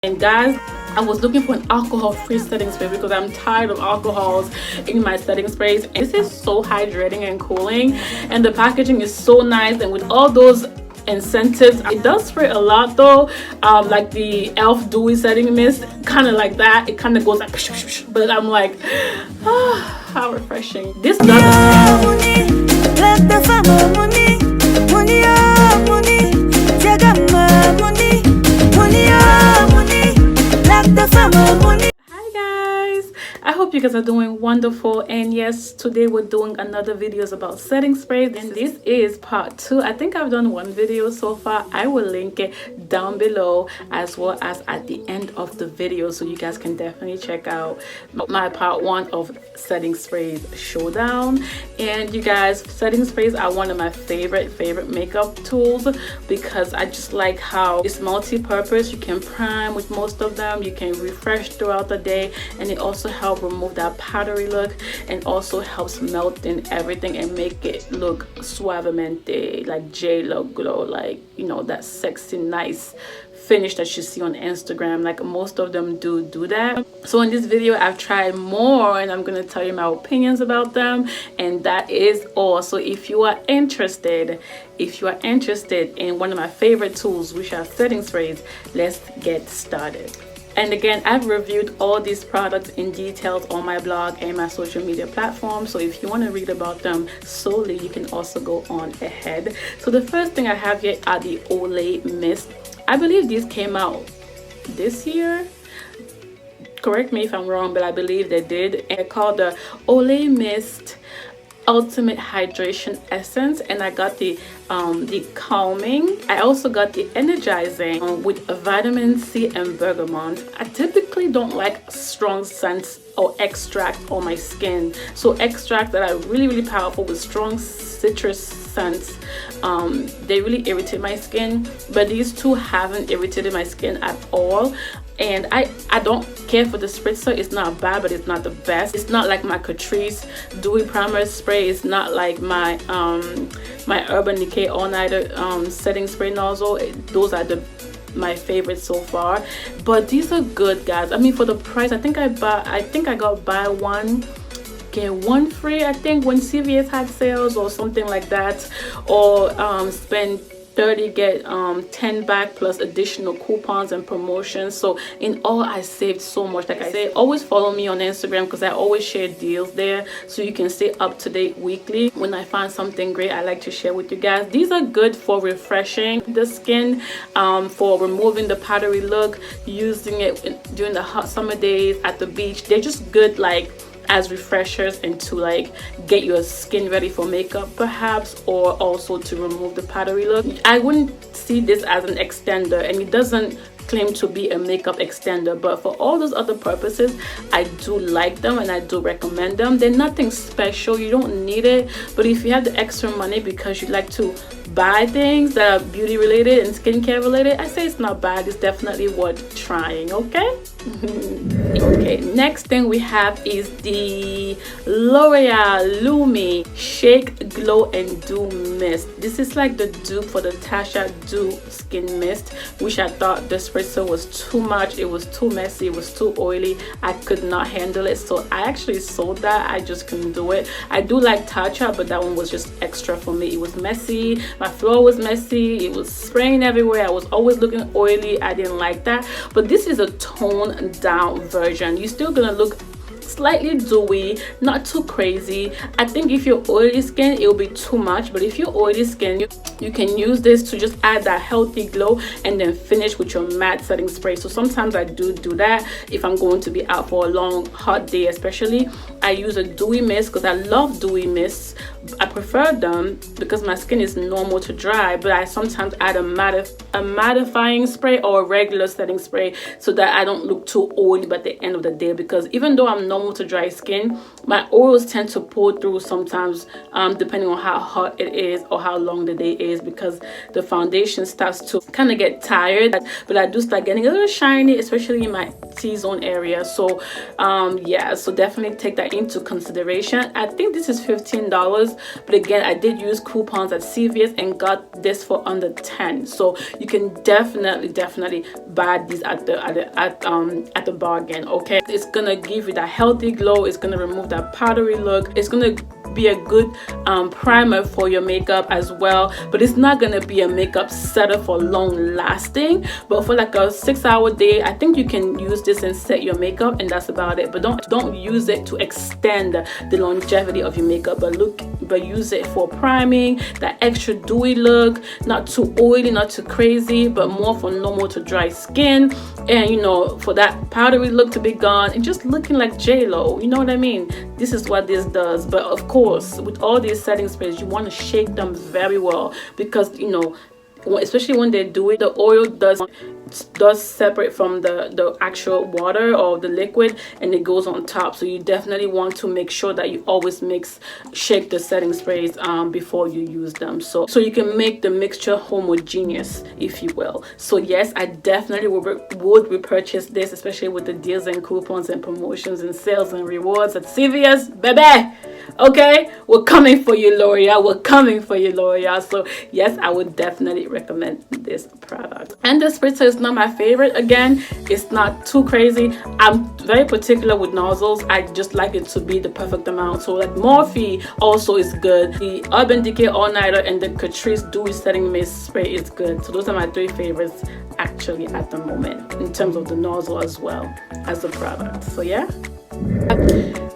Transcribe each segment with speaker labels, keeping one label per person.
Speaker 1: And guys, I was looking for an alcohol-free setting spray because I'm tired of alcohols in my setting sprays. And this is so hydrating and cooling, and the packaging is so nice, and with all those incentives, it does spray a lot though, like the e.l.f. dewy setting mist, kind of like that. It kind of goes like but I'm like, how refreshing. This Hi guys, I hope you guys are doing wonderful. And yes, today we're doing another videos about setting sprays, and this is part 2. I think I've done one video so far. I will link it down below as well as at the end of the video, so you guys can definitely check out my part 1 of setting sprays showdown. And you guys, setting sprays are one of my favorite makeup tools because I just like how it's multi-purpose. You can prime with most of them, you can refresh throughout the day, and it also helps remove that powdery look and also helps melt in everything and make it look suavemente, like JOAH glow, like, you know, that sexy nice finish that you see on Instagram. Like most of them do that. So in this video I've tried more and I'm gonna tell you my opinions about them, and that is all. So if you are interested in one of my favorite tools, which are setting sprays, let's get started. And again, I've reviewed all these products in details on my blog and my social media platforms, so if you want to read about them solely, you can also go on ahead. So the first thing I have here are the OLAY mist. I believe these came out this year. Correct me if I'm wrong, but I believe they did. And they're called the OLAY Mist Ultimate Hydration Essence, and I got the calming. I also got the energizing with vitamin C and bergamot. I typically don't like strong scents or extract on my skin, so extracts that are really powerful with strong citrus scents, they really irritate my skin, but these two haven't irritated my skin at all. And I don't care for the spritzer. It's not bad, but it's not the best. It's not like my Catrice Dewy Primer Spray. It's not like my my Urban Decay All Nighter setting spray nozzle. Those are my favorites so far, but these are good, guys. I mean, for the price, I think I got buy one get one free, I think, when CVS had sales or something like that, or spend 30 get 10 back plus additional coupons and promotions. So in all, I saved so much. Like I say, always follow me on Instagram because I always share deals there, so you can stay up to date weekly. When I find something great, I like to share with you guys. These are good for refreshing the skin, for removing the powdery look, using it during the hot summer days at the beach. They're just good like as refreshers and to like get your skin ready for makeup perhaps, or also to remove the powdery look. I wouldn't see this as an extender, and it doesn't claim to be a makeup extender, but for all those other purposes, I do like them and I do recommend them. They're nothing special, you don't need it, but if you have the extra money because you like to buy things that are beauty related and skincare related, I say it's not bad. It's definitely worth trying. Okay. Okay, next thing we have is the L'Oreal Lumi Shake Glow and Dew Mist. This is like the dupe for the Tasha Dew Skin Mist, which I thought the spritzer was too much. It was too messy, it was too oily. I could not handle it, so I actually sold that. I just couldn't do it. I do like Tasha, but that one was just extra for me. It was messy, my floor was messy, it was spraying everywhere, I was always looking oily. I didn't like that. But this is a toned down version. You're still gonna look slightly dewy, not too crazy. I think if you're oily skin, it will be too much, but if you're oily skin, you can use this to just add that healthy glow and then finish with your matte setting spray. So sometimes I do that if I'm going to be out for a long hot day. Especially I use a dewy mist because I love dewy mists. I prefer them because my skin is normal to dry, but I sometimes add a mattifying spray or a regular setting spray so that I don't look too oily by the end of the day, because even though I'm normal to dry skin, my oils tend to pull through sometimes, depending on how hot it is or how long the day is. face because the foundation starts to kind of get tired, but I do start getting a little shiny, especially in my T-zone area. So yeah, so definitely take that into consideration. I think this is $15, but again, I did use coupons at CVS and got this for under 10. So you can definitely buy these at the bargain. Okay, it's gonna give you that healthy glow. It's gonna remove that powdery look. It's gonna be a good primer for your makeup as well, but it's not gonna be a makeup setter for long lasting. But for like a 6-hour day, I think you can use this and set your makeup, and that's about it. But don't use it to extend the longevity of your makeup, but use it for priming, that extra dewy look, not too oily, not too crazy, but more for normal to dry skin, and you know, for that powdery look to be gone and just looking like JLo. You know what I mean? This is what this does. But of course, with all these setting sprays, you want to shake them very well, because you know, especially when they do it, the oil does separate from the actual water or the liquid, and it goes on top. So you definitely want to make sure that you always shake the setting sprays before you use them, so you can make the mixture homogeneous, if you will. So yes, I definitely would repurchase this, especially with the deals and coupons and promotions and sales and rewards at CVS, baby. Okay, we're coming for you, L'Oreal. We're coming for you, L'Oreal. So yes, I would definitely recommend this product. And the spritzer is not my favorite. Again, it's not too crazy. I'm very particular with nozzles. I just like it to be the perfect amount. So like Morphe also is good. The Urban Decay All Nighter and the Catrice Dewy Setting Mist Spray is good. So those are my 3 favorites actually at the moment in terms of the nozzle as well as the product. So yeah.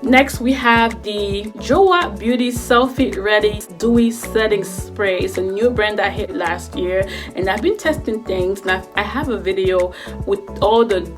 Speaker 1: Next we have the JOAH Beauty Selfie Ready Dewy Setting Spray. It's a new brand that hit last year, and I've been testing things, and I have a video with all the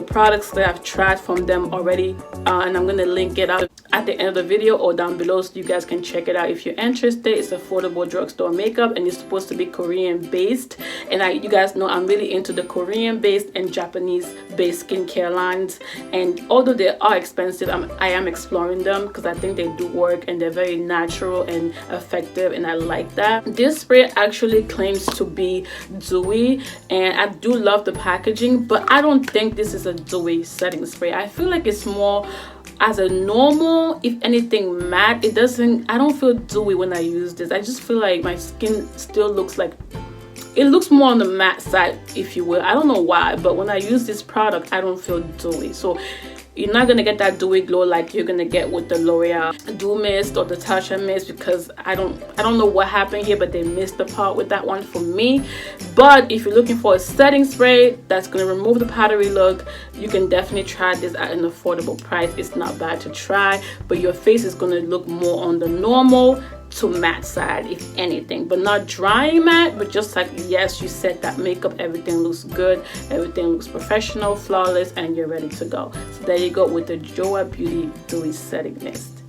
Speaker 1: products that I've tried from them already, and I'm gonna link it up at the end of the video or down below so you guys can check it out if you're interested. It's affordable drugstore makeup, and it's supposed to be Korean based, and you guys know I'm really into the Korean based and Japanese based skincare lines, and although they are expensive, I am exploring them because I think they do work and they're very natural and effective, and I like that. This spray actually claims to be dewy, and I do love the packaging, but I don't think this is a dewy setting spray. I feel like it's more as a normal, if anything, matte. I don't feel dewy when I use this. I just feel like my skin still looks like, it looks more on the matte side, if you will. I don't know why, but when I use this product, I don't feel dewy. So you're not gonna get that dewy glow like you're gonna get with the L'Oreal Dew Mist or the Tatcha Mist, because I don't know what happened here, but they missed the part with that one for me. But if you're looking for a setting spray that's gonna remove the powdery look, you can definitely try this at an affordable price. It's not bad to try, but your face is gonna look more on the normal to matte side, if anything, but not drying matte, but just like, yes, you set that makeup, everything looks good, everything looks professional, flawless, and you're ready to go. So there you go with the JOAH Beauty Dewy Setting Mist.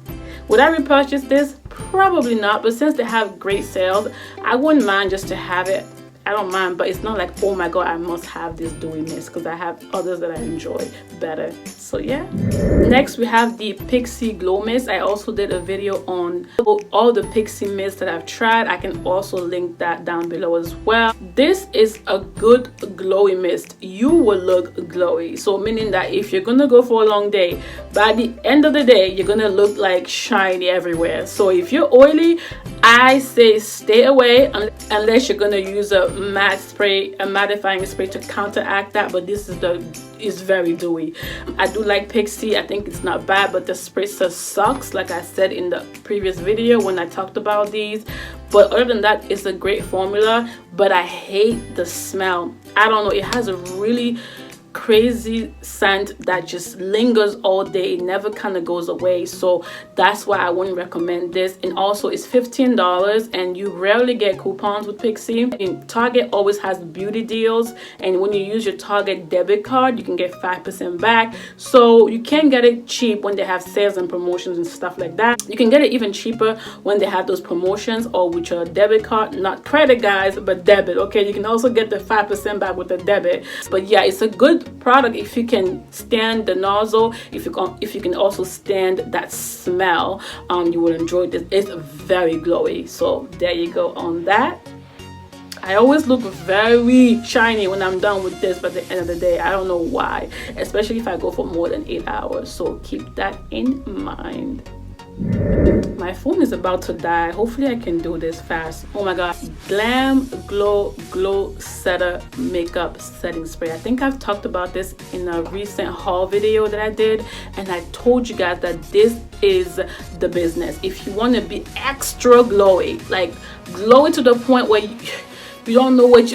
Speaker 1: Would I repurchase this? Probably not, but since they have great sales, I wouldn't mind just to have it. I don't mind, but it's not like, oh my god, I must have this dewy mist, because I have others that I enjoy better. So yeah. Next we have the Pixi Glow Mist. I also did a video on all the Pixi mists that I've tried. I can also link that down below as well. This is a good glowy mist. You will look glowy, so meaning that if you're gonna go for a long day, by the end of the day you're gonna look like shiny everywhere. So if you're oily, I say stay away unless you're gonna use a matte spray, a mattifying spray to counteract that. But this is very dewy. I do like Pixi. I think it's not bad, but the spritzer sucks, like I said in the previous video when I talked about these. But other than that, it's a great formula, but I hate the smell. I don't know, it has a really crazy scent that just lingers all day. It never kind of goes away, so that's why I wouldn't recommend this. And also it's $15, and you rarely get coupons with Pixi. And Target always has beauty deals, and when you use your Target debit card, you can get 5% back. So you can get it cheap when they have sales and promotions and stuff like that. You can get it even cheaper when they have those promotions, or with your debit card, not credit guys, but debit. Okay, you can also get the 5% back with the debit. But yeah, it's a good product if you can stand the nozzle, if you can also stand that smell. You will enjoy this. It's very glowy, so there you go on that. I always look very shiny when I'm done with this, but at the end of the day, I don't know why, especially if I go for more than 8 hours. So keep that in mind. My phone is about to die. Hopefully I can do this fast. Oh my god, GLAMGLOW Glow Setter makeup setting spray. I think I've talked about this in a recent haul video that I did, and I told you guys that this is the business. If you want to be extra glowy, like glowy to the point where you don't know what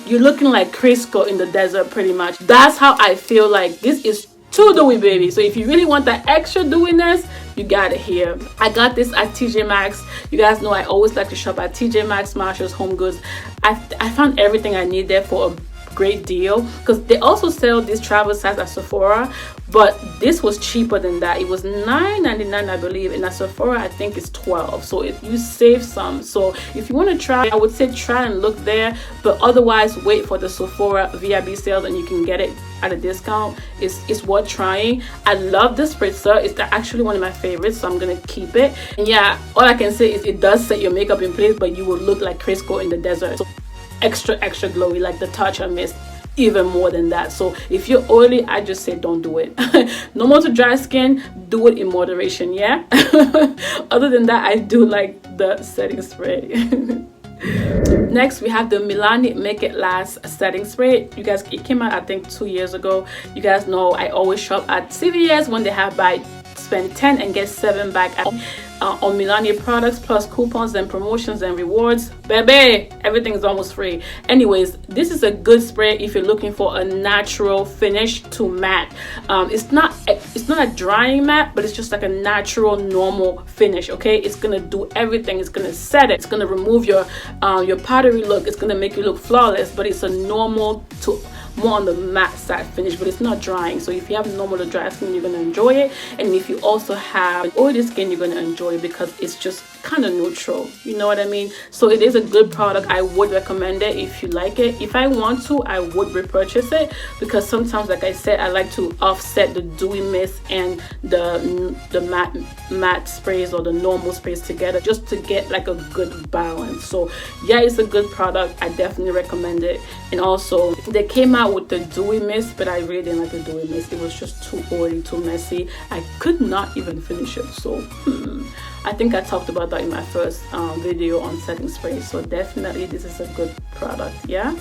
Speaker 1: you're looking like Crisco in the desert, pretty much. That's how I feel like this is too dewy, baby. So if you really want that extra dewiness, you got it here. I got this at TJ Maxx. You guys know I always like to shop at TJ Maxx, Marshalls, Home Goods. I found everything I need there for a great deal, because they also sell this travel size at Sephora, but this was cheaper than that. It was $9.99 I believe, and at Sephora I think it's $12, so you save some. So if you want to try, I would say try and look there, but otherwise wait for the Sephora VIB sales and you can get it at a discount. It's worth trying. I love this spritzer. It's actually one of my favorites, so I'm gonna keep it. And yeah, all I can say is it does set your makeup in place, but you will look like Crisco in the desert. So extra glowy, like the touch I missed, even more than that. So if you're oily, I just say don't do it. No more to dry skin, do it in moderation, yeah. Other than that, I do like the setting spray. Next we have the Milani Make It Last setting spray. You guys, it came out I think 2 years ago. You guys know I always shop at CVS when they have spend 10 and get 7 back on Milani products, plus coupons and promotions and rewards. Baby, everything is almost free. Anyways, this is a good spray if you're looking for a natural finish to matte. It's not a drying matte, but it's just like a natural normal finish. Okay, it's gonna do everything. It's gonna set it, it's gonna remove your powdery look, it's gonna make you look flawless, but it's a normal to more on the matte side finish, but it's not drying. So if you have normal to dry skin, you're gonna enjoy it, and if you also have oily skin, you're gonna enjoy it because it's just kind of neutral, you know what I mean? So it is a good product. I would recommend it if you like it. If I want to, I would repurchase it, because sometimes, like I said, I like to offset the dewy mist and the matte sprays or the normal sprays together, just to get like a good balance. So yeah, it's a good product. I definitely recommend it. And also they came out with the dewy mist, but I really didn't like the dewy mist. It was just too oily, too messy. I could not even finish it. So I think I talked about that in my first video on setting spray. So definitely this is a good product, yeah.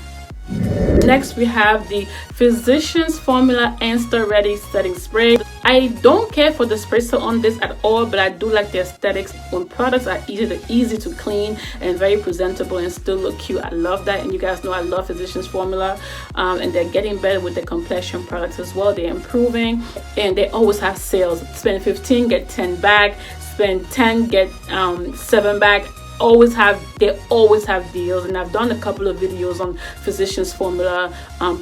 Speaker 1: Next we have the Physicians Formula Insta Ready setting spray. I don't care for the spritzer on this at all, but I do like the aesthetics when products are easy to clean and very presentable and still look cute. I love that, and you guys know I love Physicians Formula, and they're getting better with their complexion products as well. They're improving, and they always have sales. Spend 15 get 10 back, spend 10 get 7 back. They always have deals, and I've done a couple of videos on Physicians Formula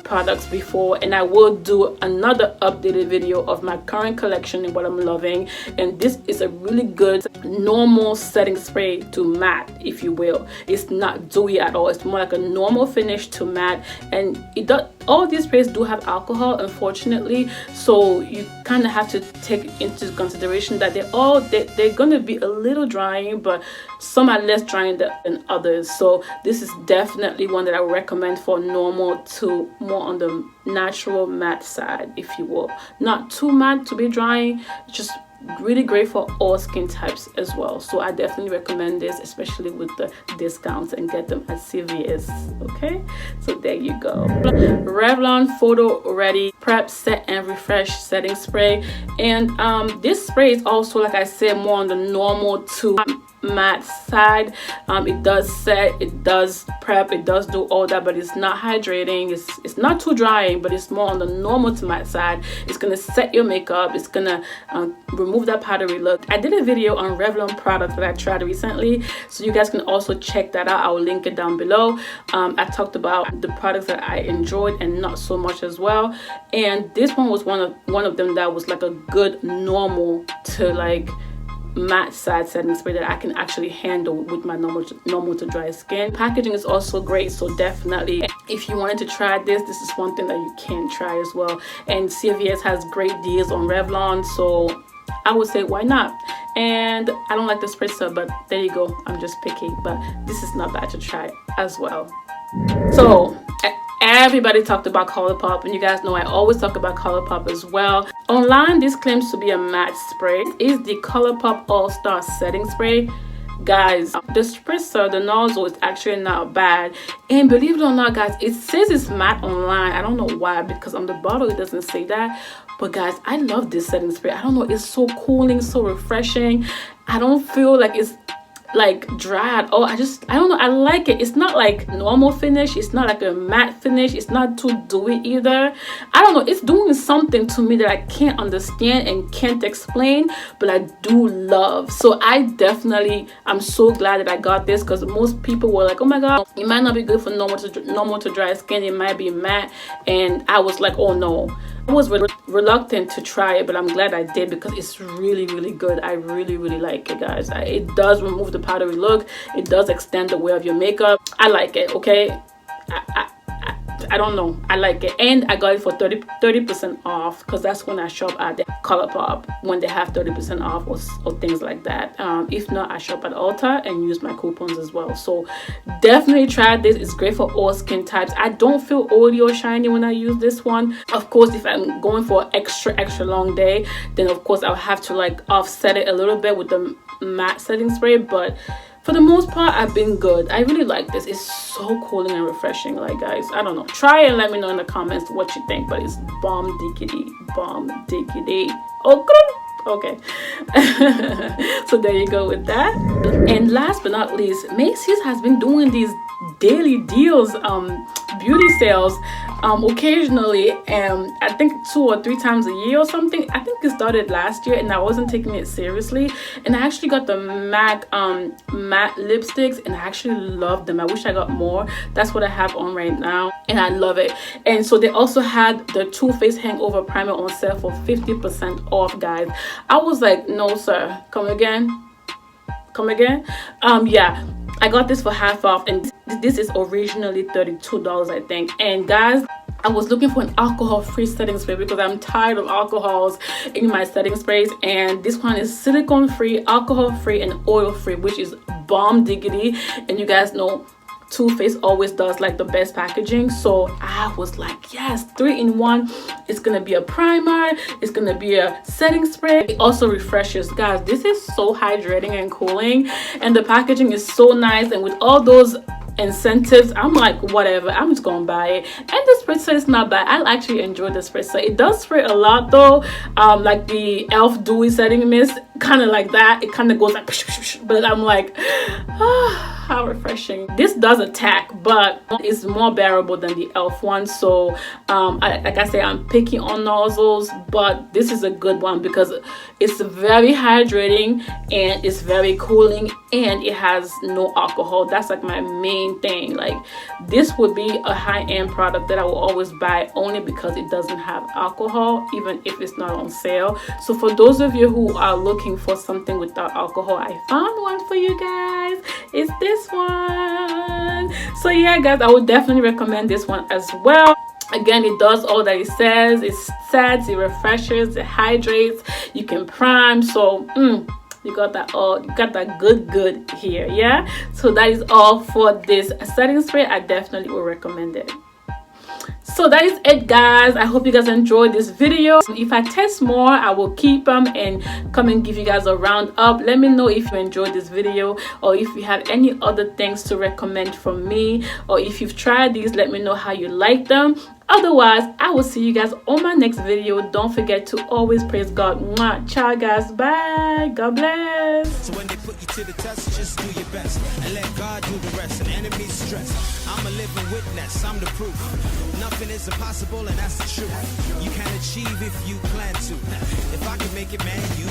Speaker 1: products before, and I will do another updated video of my current collection and what I'm loving. And this is a really good normal setting spray to matte, if you will. It's not dewy at all. It's more like a normal finish to matte, and it does. All these sprays do have alcohol, unfortunately, so you kind of have to take into consideration that they're going to be a little drying, but some are less drying than others. So this is definitely one that I would recommend for normal to more on the natural matte side, if you will. Not too matte to be drying, just really great for all skin types as well. So I definitely recommend this, especially with the discounts, and get them at CVS. Okay, so there you go. Revlon PhotoReady Prep Set and Refresh setting spray, and this spray is also, like I said, more on the normal to matte side. It does set, it does prep, it does do all that, but it's not hydrating, it's not too drying, but it's more on the normal to matte side. It's gonna set your makeup, it's gonna remove that powdery look. I did a video on Revlon products that I tried recently, so you guys can also check that out. I will link it down below. I talked about the products that I enjoyed and not so much as well, and this one was one of them that was like a good normal to like matte side setting spray that I can actually handle with my normal to dry skin. Packaging is also great, so definitely if you wanted to try this is one thing that you can try as well. And CVS has great deals on Revlon, so I would say why not. And I don't like the spritzer, but there you go, I'm just picky, but this is not bad to try as well. So everybody talked about ColourPop, and you guys know I always talk about ColourPop as well. Online, this claims to be a matte spray. It is the ColourPop All-Star Setting Spray. Guys, the spritzer, the nozzle is actually not bad, and believe it or not, guys, it says it's matte online. I don't know why, because on the bottle it doesn't say that. But guys, I love this setting spray. I don't know, it's so cooling, so refreshing. I don't feel like it's like dry at all. I don't know, I like it. It's not like normal finish, it's not like a matte finish, it's not too dewy either. I don't know, it's doing something to me that I can't understand and can't explain, but I do love. So I'm so glad that I got this, because most people were like, oh my god, it might not be good for normal to dry skin, it might be matte. And I was like, oh no. I was reluctant to try it, but I'm glad I did, because it's really, really good. I really, really like it, guys. It does remove the powdery look. It does extend the wear of your makeup. I like it, okay? I don't know, I like it. And I got it for 30% off, because that's when I shop at the ColourPop, when they have 30% off or things like that. If not, I shop at Ulta and use my coupons as well. So definitely try this. It's great for all skin types. I don't feel oily or shiny when I use this one. Of course, if I'm going for an extra long day, then of course I'll have to like offset it a little bit with the matte setting spray, but for the most part, I've been good. I really like this. It's so cooling and refreshing. Like, guys, I don't know. Try it and let me know in the comments what you think. But it's bomb diggity. Oh, good. Okay. So there you go with that. And last but not least, Macy's has been doing these daily deals, beauty sales, occasionally, I think 2 or 3 times a year or something. I think it started last year, and I wasn't taking it seriously. And I actually got the MAC matte lipsticks, and I actually love them. I wish I got more. That's what I have on right now, and I love it. And so they also had the Too Faced Hangover primer on sale for 50% off, guys. I was like, no sir, come again. Yeah, I got this for half off, and this is originally $32, I think. And guys, I was looking for an alcohol-free setting spray, because I'm tired of alcohols in my setting sprays, and this one is silicone-free, alcohol-free, and oil-free, which is bomb diggity. And you guys know Too Faced always does like the best packaging, so I was like, yes, 3-in-1. It's gonna be a primer, it's gonna be a setting spray. It also refreshes, guys. This is so hydrating and cooling, and the packaging is so nice. And with all those incentives, I'm like, whatever, I'm just gonna buy it. And the spritzer is not bad. I actually enjoy the spritzer. It does spray a lot though, like the elf dewy setting mist, kind of like that. It kind of goes like but I'm like, how refreshing. This does attack, but it's more bearable than the elf one. So like I say, I'm picky on nozzles, but this is a good one because it's very hydrating and it's very cooling, and it has no alcohol. That's like my main thing. Like, this would be a high-end product that I will always buy, only because it doesn't have alcohol, even if it's not on sale. So for those of you who are looking for something without alcohol, I found one for you guys. It's this one. So yeah, guys, I would definitely recommend this one as well. Again, it does all that it says. It sets, it refreshes, it hydrates, you can prime. So you got that all, you got that good here. Yeah, so that is all for this setting spray. I definitely will recommend it. So that is it, guys. I hope you guys enjoyed this video. If I test more, I will keep them and come and give you guys a roundup. Let me know if you enjoyed this video, or if you have any other things to recommend from me, or if you've tried these, let me know how you like them. Otherwise, I will see you guys on my next video. Don't forget to always praise God. Mwah. Ciao, guys. Bye. God bless.
Speaker 2: So when they put you to the test, just do your best and let God do the rest. And enemies stress, I'm a living witness, I'm the proof. Nothing is impossible, and that's the truth. You can achieve if you plan to. If I can make it, man, you